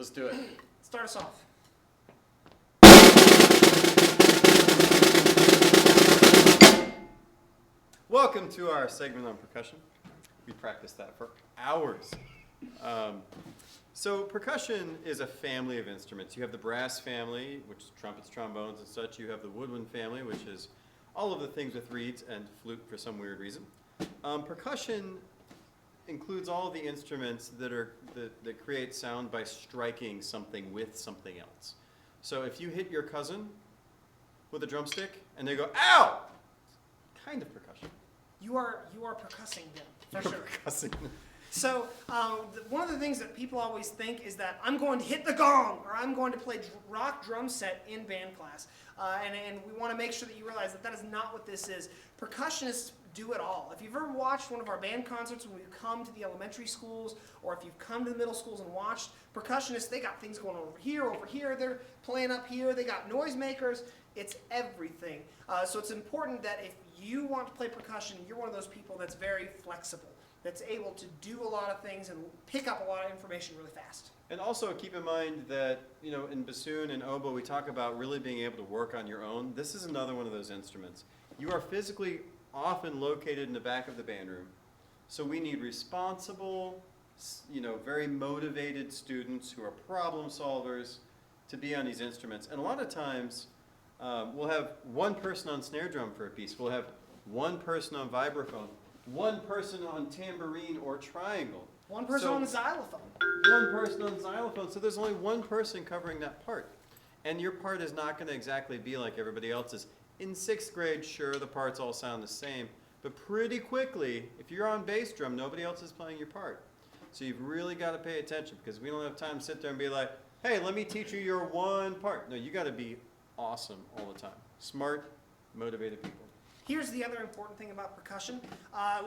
let's do it. Start us off. Welcome to our segment on percussion. We practiced that for hours. So percussion is a family of instruments. You have the brass family, which is trumpets, trombones, and such. You have the woodwind family, which is all of the things with reeds and flute for some weird reason. Percussion includes all the instruments that create sound by striking something with something else. So if you hit your cousin with a drumstick and they go, ow! Kind of percussion. You are percussing them, for sure. Percussing. So one of the things that people always think is that I'm going to hit the gong or I'm going to play rock drum set in band class. And we want to make sure that you realize that that is not what this is. Percussionists do it all. If you've ever watched one of our band concerts when we've come to the elementary schools, or if you've come to the middle schools and watched, percussionists, they got things going on over here, they're playing up here, they got noisemakers, it's everything. So it's important that if you want to play percussion, you're one of those people that's very flexible, that's able to do a lot of things and pick up a lot of information really fast. And also keep in mind that, you know, in bassoon and oboe, we talk about really being able to work on your own. This is another one of those instruments. You are physically often located in the back of the band room. So we need responsible, you know, very motivated students who are problem solvers to be on these instruments. And a lot of times, we'll have one person on snare drum for a piece. We'll have one person on vibraphone, one person on tambourine or triangle. One person on the xylophone. One person on xylophone. So there's only one person covering that part. And your part is not going to exactly be like everybody else's. In 6th grade, sure, the parts all sound the same. But pretty quickly, if you're on bass drum, nobody else is playing your part. So you've really got to pay attention because we don't have time to sit there and be like, hey, let me teach you your one part. No, you got to be awesome all the time. Smart, motivated people. Here's the other important thing about percussion.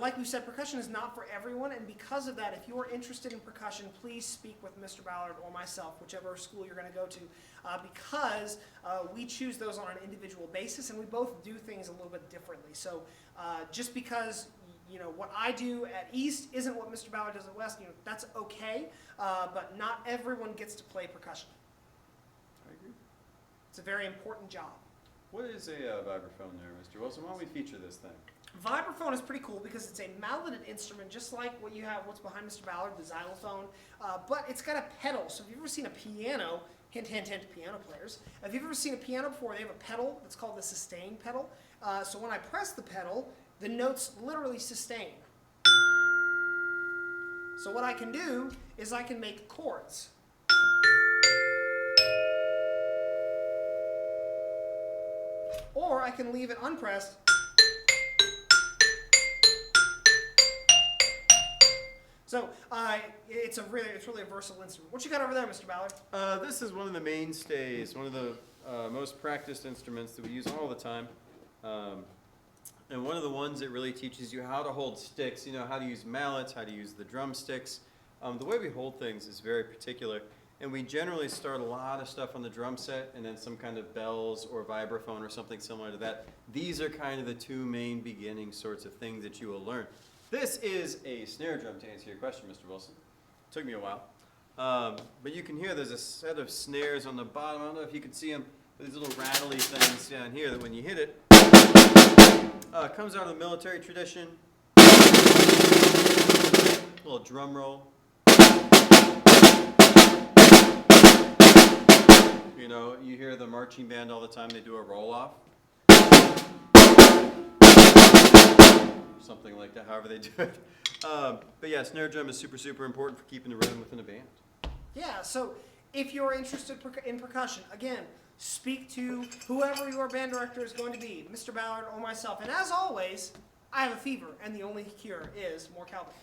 Like we said, percussion is not for everyone, and because of that, if you are interested in percussion, please speak with Mr. Ballard or myself, whichever school you're going to go to, because we choose those on an individual basis, and we both do things a little bit differently. So just because what I do at East isn't what Mr. Ballard does at West, that's okay, but not everyone gets to play percussion. I agree. It's a very important job. What is a vibraphone there, Mr. Wilson? Why don't we feature this thing? Vibraphone is pretty cool because it's a malleted instrument, just like what's behind Mr. Ballard, the xylophone, but it's got a pedal. So if you've ever seen a piano, hint, hint, hint, piano players, if you've ever seen a piano before, they have a pedal that's called the sustain pedal. So when I press the pedal, the notes literally sustain. So what I can do is I can make chords. Or I can leave it unpressed. So it's really a versatile instrument. What you got over there, Mr. Ballard? This is one of the mainstays, one of the most practiced instruments that we use all the time. And one of the ones that really teaches you how to hold sticks, how to use mallets, how to use the drumsticks. The way we hold things is very particular. And we generally start a lot of stuff on the drum set and then some kind of bells or vibraphone or something similar to that. These are kind of the two main beginning sorts of things that you will learn. This is a snare drum, to answer your question, Mr. Wilson. Took me a while. But you can hear there's a set of snares on the bottom. I don't know if you can see them. These little rattly things down here that when you hit it, comes out of the military tradition. A little drum roll. You hear the marching band all the time, they do a roll-off. Something like that, however they do it. But yeah, snare drum is super, super important for keeping the rhythm within a band. Yeah, so if you're interested in percussion, again, speak to whoever your band director is going to be, Mr. Ballard or myself. And as always, I have a fever, and the only cure is more cowbell.